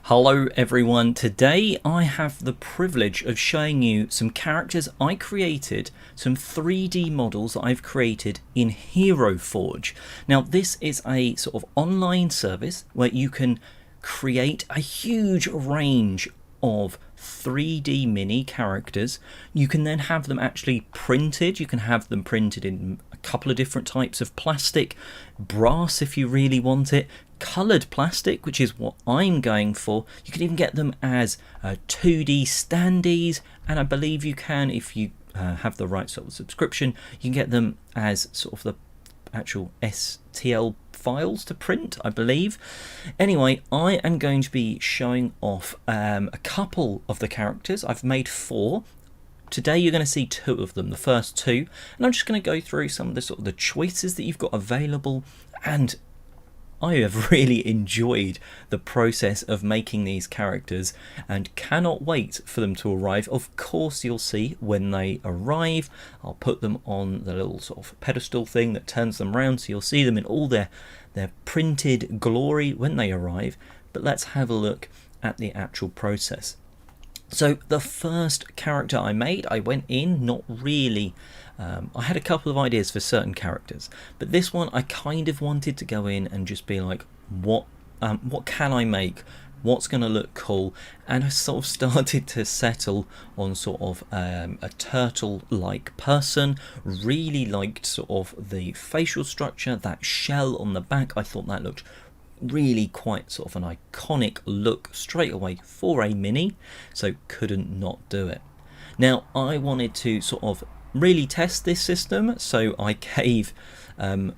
Hello everyone, today I have the privilege of showing you some characters I created, some 3D models that I've created in Hero Forge. Now this is a sort of online service where you can create a huge range of 3D mini characters. You can then have them actually printed. You can have them printed in a couple of different types of plastic, brass if you really want it, coloured plastic, which is what I'm going for. You can even get them as 2D standees, and I believe you can, if you have the right sort of subscription, you can get them as sort of the actual STL files to print, I believe. Anyway, I am going to be showing off a couple of the characters. I've made 4. Today you're going to see 2 of them, the first 2, and I'm just going to go through some of the sort of the choices that you've got available. And I have really enjoyed the process of making these characters and cannot wait for them to arrive. Of course, you'll see when they arrive. I'll put them on the little sort of pedestal thing that turns them around, so you'll see them in all their printed glory when they arrive. But let's have a look at the actual process. So the first character I made, I went in not really. I had a couple of ideas for certain characters, but this one I kind of wanted to go in and just be like, what can I make? What's going to look cool? And I sort of started to settle on sort of a turtle-like person. Really liked sort of the facial structure, that shell on the back. I thought that looked really quite sort of an iconic look straight away for a mini, so couldn't not do it. Now I wanted to sort of really test this system, so I gave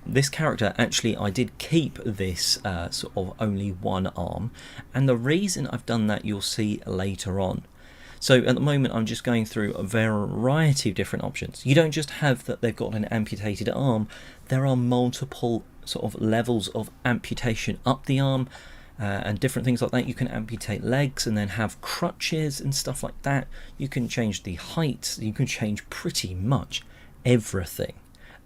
this character, actually I did keep this sort of only one arm, and the reason I've done that you'll see later on. So at the moment I'm just going through a variety of different options. You don't just have that they've got an amputated arm, there are multiple sort of levels of amputation up the arm and different things like that. You can amputate legs and then have crutches and stuff like that. You can change the height, you can change pretty much everything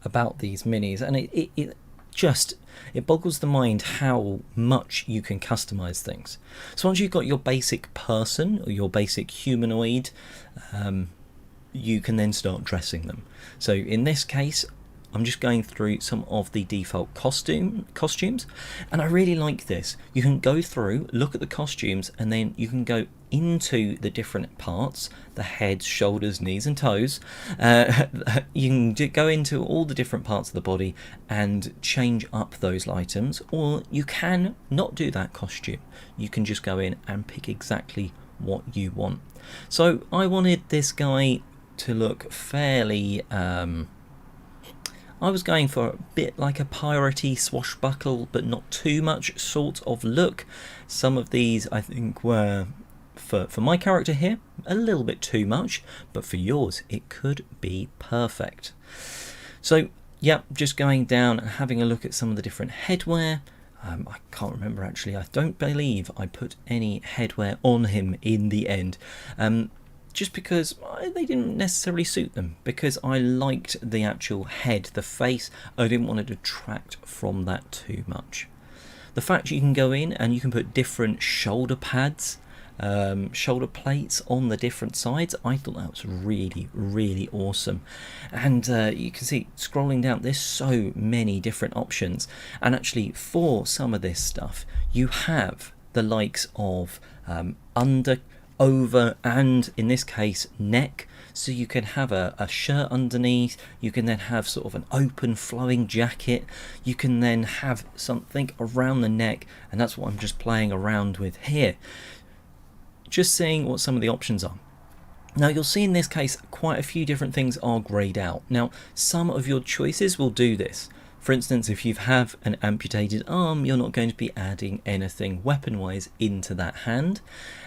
about these minis, and it boggles the mind how much you can customize things. So once you've got your basic person or your basic humanoid, you can then start dressing them. So in this case I'm just going through some of the default costumes, and I really like this. You can go through, look at the costumes, and then you can go into the different parts, the head, shoulders, knees and toes. You can go into all the different parts of the body and change up those items, or you can not do that costume. You can just go in and pick exactly what you want. So I wanted this guy to look fairly I was going for a bit like a piratey swashbuckle, but not too much sort of look. Some of these I think were, for my character here, a little bit too much, but for yours it could be perfect. So yeah, just going down and having a look at some of the different headwear. I can't remember actually, I don't believe I put any headwear on him in the end. Just because they didn't necessarily suit them, because I liked the actual head, the face. I didn't want to detract from that too much. The fact you can go in and you can put different shoulder pads, shoulder plates on the different sides, I thought that was really, really awesome. And you can see scrolling down, there's so many different options. And actually for some of this stuff, you have the likes of under, over, and in this case neck, so you can have a shirt underneath. You can then have sort of an open flowing jacket. You can then have something around the neck, and that's what I'm just playing around with here, just seeing what some of the options are. Now you'll see in this case quite a few different things are greyed out. Now some of your choices will do this. For instance, if you have an amputated arm, you're not going to be adding anything weapon-wise into that hand.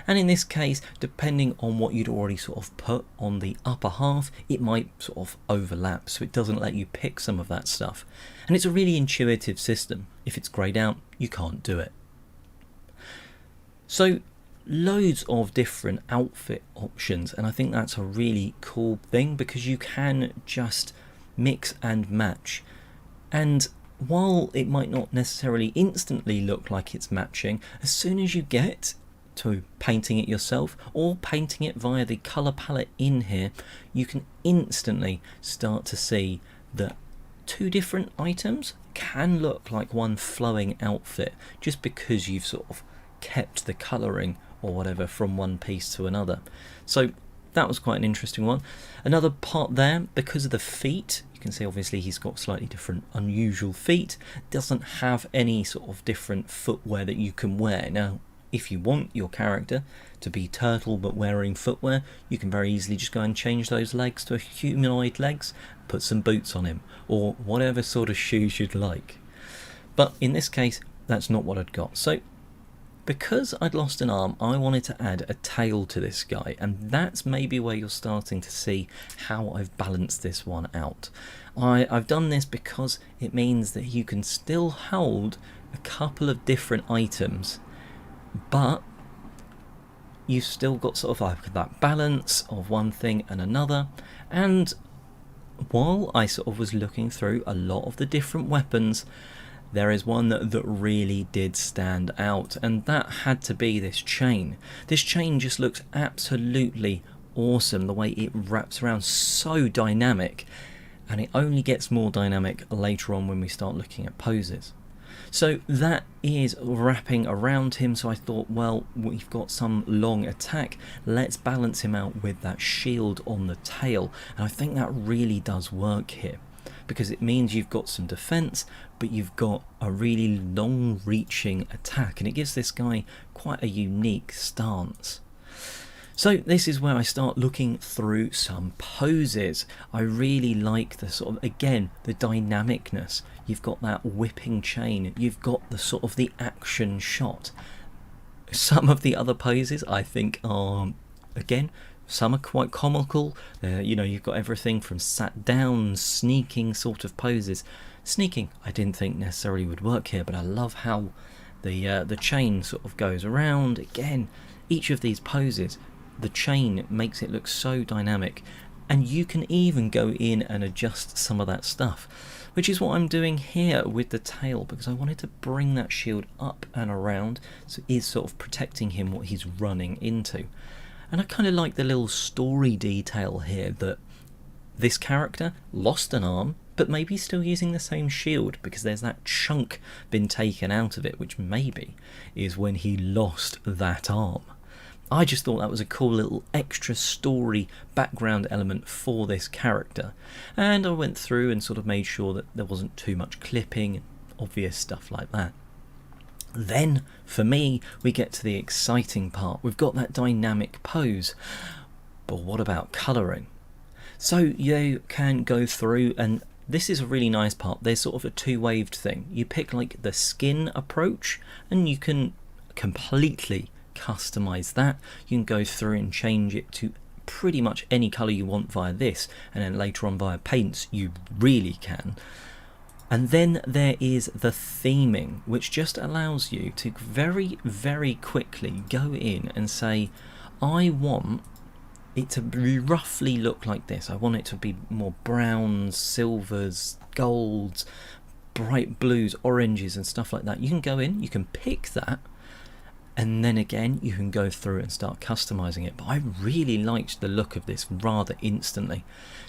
And in this case, depending on what you'd already sort of put on the upper half, it might sort of overlap, so it doesn't let you pick some of that stuff. And it's a really intuitive system. If it's greyed out, you can't do it. So loads of different outfit options, and I think that's a really cool thing because you can just mix and match. And while it might not necessarily instantly look like it's matching, as soon as you get to painting it yourself or painting it via the colour palette in here, you can instantly start to see that two different items can look like one flowing outfit just because you've sort of kept the colouring or whatever from one piece to another. So that was quite an interesting one. Another part there, because of the feet, you can see obviously he's got slightly different unusual feet, doesn't have any sort of different footwear that you can wear. Now if you want your character to be turtle but wearing footwear, you can very easily just go and change those legs to humanoid legs, put some boots on him or whatever sort of shoes you'd like. But in this case that's not what I'd got. So because I'd lost an arm, I wanted to add a tail to this guy, and that's maybe where you're starting to see how I've balanced this one out. I've done this because it means that you can still hold a couple of different items, but you've still got sort of like that balance of one thing and another. And while I sort of was looking through a lot of the different weapons, there is one that really did stand out, and that had to be this chain. This chain just looks absolutely awesome, the way it wraps around, so dynamic, and it only gets more dynamic later on when we start looking at poses. So that is wrapping around him, so I thought, well, we've got some long attack, let's balance him out with that shield on the tail, and I think that really does work here, because it means you've got some defense but you've got a really long reaching attack, and it gives this guy quite a unique stance. So this is where I start looking through some poses. I really like the sort of, again, the dynamicness. You've got that whipping chain, you've got the sort of the action shot. Some of the other poses I think are, again, some are quite comical. You've got everything from sat down, sneaking sort of poses. Sneaking I didn't think necessarily would work here, but I love how the chain sort of goes around. Again, each of these poses, the chain makes it look so dynamic, and you can even go in and adjust some of that stuff, which is what I'm doing here with the tail, because I wanted to bring that shield up and around so it is sort of protecting him what he's running into. And I kind of like the little story detail here that this character lost an arm but maybe still using the same shield, because there's that chunk been taken out of it, which maybe is when he lost that arm. I just thought that was a cool little extra story background element for this character, and I went through and sort of made sure that there wasn't too much clipping and obvious stuff like that. Then for me we get to the exciting part. We've got that dynamic pose, but what about colouring? So you can go through, and this is a really nice part. There's sort of a two-waved thing. You pick like the skin approach and you can completely customize that. You can go through and change it to pretty much any colour you want via this, and then later on via paints you really can. And then there is the theming, which just allows you to very, very quickly go in and say, I want it to roughly look like this. I want it to be more browns, silvers, golds, bright blues, oranges and stuff like that. You can go in, you can pick that, and then again you can go through and start customizing it. But I really liked the look of this rather instantly.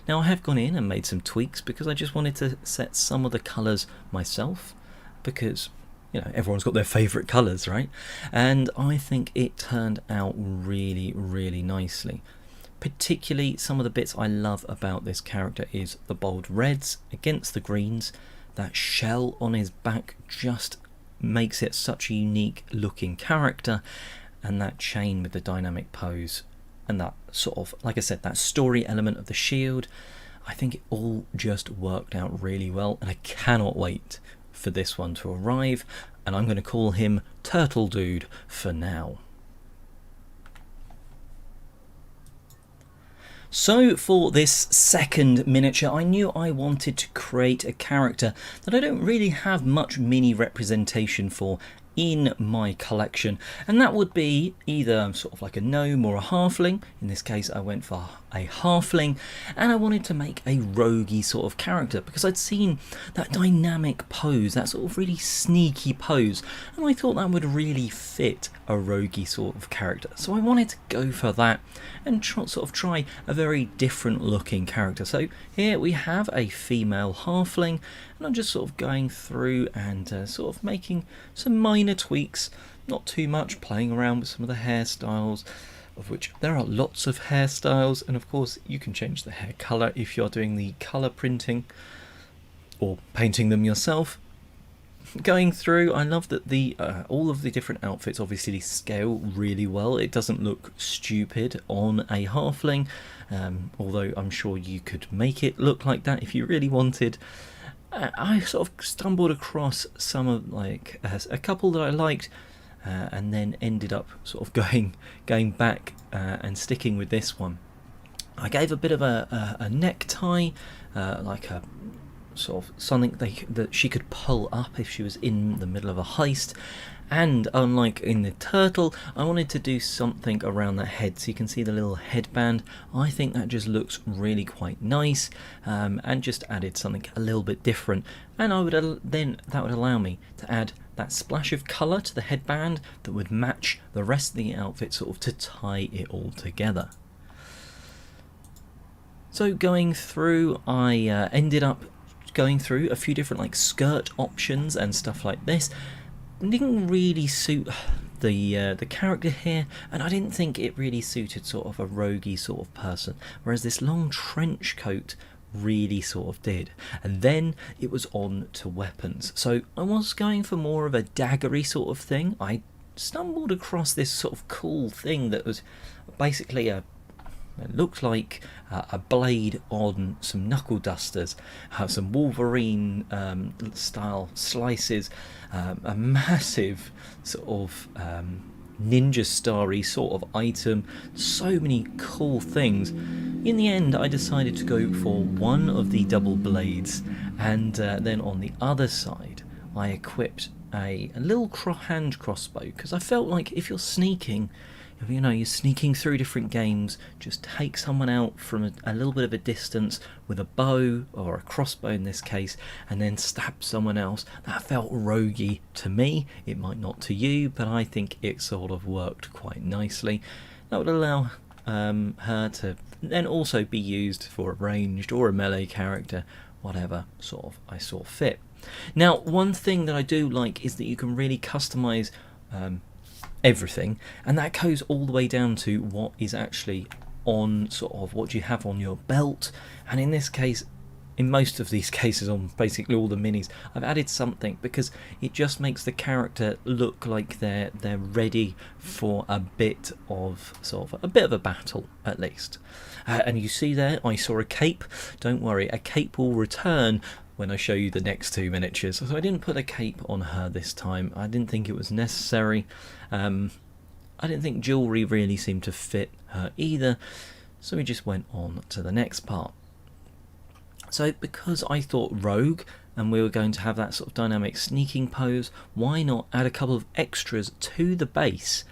Now I have gone in and made some tweaks because I just wanted to set some of the colours myself, because everyone's got their favourite colours, right? And I think it turned out really, really nicely. Particularly some of the bits I love about this character is the bold reds against the greens. That shell on his back just makes it such a unique looking character, and that chain with the dynamic pose and that sort of, like I said, that story element of the shield. I think it all just worked out really well, and I cannot wait for this one to arrive, and I'm going to call him Turtle Dude for now. So for this second miniature, I knew I wanted to create a character that I don't really have much mini representation for in my collection, and that would be either sort of like a gnome or a halfling. In this case I went for a halfling, and I wanted to make a roguey sort of character because I'd seen that dynamic pose, that sort of really sneaky pose, and I thought that would really fit a roguey sort of character. So I wanted to go for that and sort of try a very different looking character. So here we have a female halfling, and I'm just sort of going through and sort of making some minor tweaks, not too much, playing around with some of the hairstyles, of which there are lots of hairstyles, and of course you can change the hair colour if you're doing the colour printing or painting them yourself. Going through, I love that the all of the different outfits obviously scale really well. It doesn't look stupid on a halfling, although I'm sure you could make it look like that if you really wanted. I sort of stumbled across some of like a couple that I liked, and then ended up sort of going back and sticking with this one. I gave a bit of a necktie, like a sort of something that she could pull up if she was in the middle of a heist. And unlike in the turtle, I wanted to do something around that head, so you can see the little headband. I think that just looks really quite nice, and just added something a little bit different. And I would that would allow me to add that splash of colour to the headband that would match the rest of the outfit, sort of to tie it all together. So going through, I ended up going through a few different like skirt options and stuff like this. Didn't really suit the character here, and I didn't think it really suited sort of a roguey sort of person, whereas this long trench coat really sort of did. And then it was on to weapons, so I was going for more of a daggery sort of thing. I stumbled across this sort of cool thing that was basically it looked like a blade on some knuckle dusters, some Wolverine style slices, a massive sort of ninja starry sort of item, so many cool things. In the end I decided to go for one of the double blades, and then on the other side I equipped a little hand crossbow, because I felt like if you're sneaking, you know, you're sneaking through different games, just take someone out from a little bit of a distance with a bow, or a crossbow in this case, and then stab someone else. That felt roguey to me. It might not to you, but I think it sort of worked quite nicely. That would allow her to then also be used for a ranged or a melee character, whatever sort of I saw fit. Now, one thing that I do like is that you can really customize everything, and that goes all the way down to what is actually on sort of what you have on your belt. And in this case, in most of these cases, on basically all the minis, I've added something because it just makes the character look like they're ready for a bit of a battle at least. And you see there, I saw a cape. Don't worry, a cape will return when I show you the next two miniatures. So I didn't put a cape on her this time. I didn't think it was necessary. I didn't think jewellery really seemed to fit her either, so we just went on to the next part. So because I thought rogue and we were going to have that sort of dynamic sneaking pose, why not add a couple of extras to the base,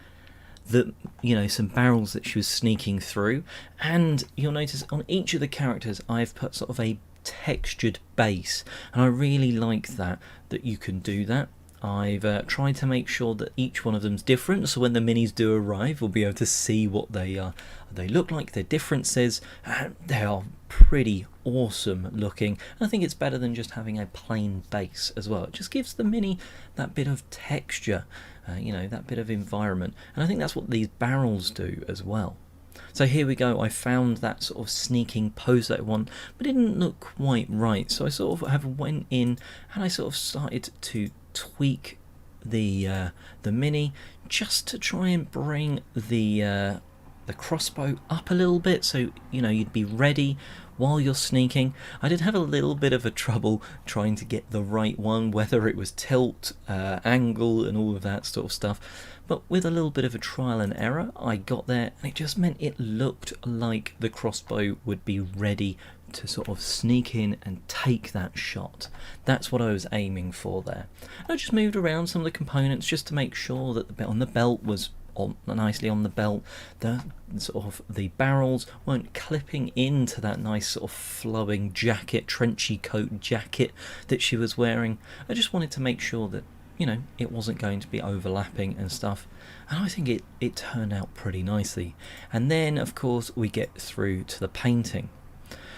that, you know, some barrels that she was sneaking through. And you'll notice on each of the characters I've put sort of a textured base, and I really like that you can do that. I've tried to make sure that each one of them's different, so when the minis do arrive we'll be able to see what they look like, their differences, and they are pretty awesome looking. I think it's better than just having a plain base as well. It just gives the mini that bit of texture, you know, that bit of environment, and I think that's what these barrels do as well. So here we go, I found that sort of sneaking pose that I want, but it didn't look quite right, so I sort of went in and I sort of started to tweak the mini just to try and bring the crossbow up a little bit, so you know you'd be ready while you're sneaking. I did have a little bit of a trouble trying to get the right one, whether it was tilt, angle and all of that sort of stuff, but with a little bit of a trial and error I got there, and it just meant it looked like the crossbow would be ready to sort of sneak in and take that shot. That's what I was aiming for there. I just moved around some of the components just to make sure that the bit on the belt was nicely on the belt. The sort of the barrels weren't clipping into that nice sort of flowing jacket, trenchy coat jacket that she was wearing. I just wanted to make sure that, you know, it wasn't going to be overlapping and stuff, and I think it turned out pretty nicely. And then of course we get through to the painting.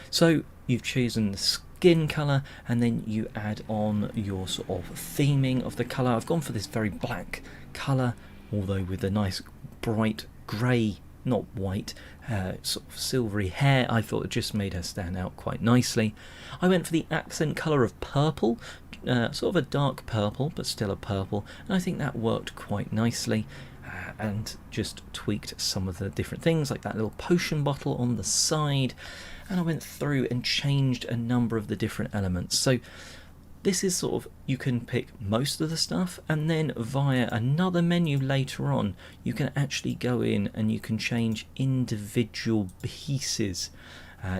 So you've chosen the skin colour, and then you add on your sort of theming of the colour. I've gone for this very black colour, although with a nice bright grey, not white, sort of silvery hair. I thought it just made her stand out quite nicely. I went for the accent colour of purple, sort of a dark purple, but still a purple, and I think that worked quite nicely. And just tweaked some of the different things, like that little potion bottle on the side, and I went through and changed a number of the different elements. So this is sort of, you can pick most of the stuff, and then via another menu later on you can actually go in and you can change individual pieces.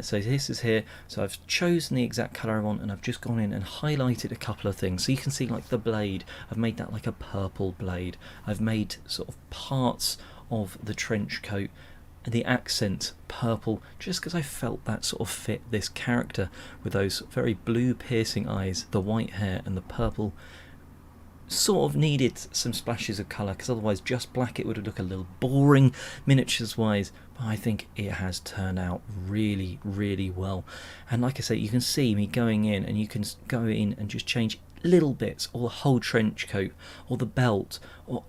So this is here, so I've chosen the exact colour I want, and I've just gone in and highlighted a couple of things. So you can see, like the blade, I've made that like a purple blade. I've made sort of parts of the trench coat, the accent purple, just because I felt that sort of fit this character with those very blue piercing eyes, the white hair and the purple. Sort of needed some splashes of colour, because otherwise just black it would look a little boring miniatures wise, but I think it has turned out really, really well. And like I say, you can see me going in, and you can go in and just change little bits, or the whole trench coat, or the belt,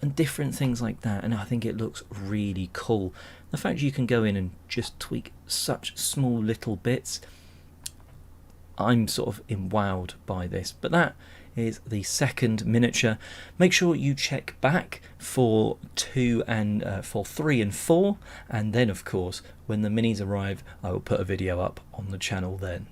and different things like that, and I think it looks really cool. The fact you can go in and just tweak such small little bits, I'm sort of wowed by this. But that is the second miniature. Make sure you check back for 3 and 4, and then of course when the minis arrive I will put a video up on the channel then.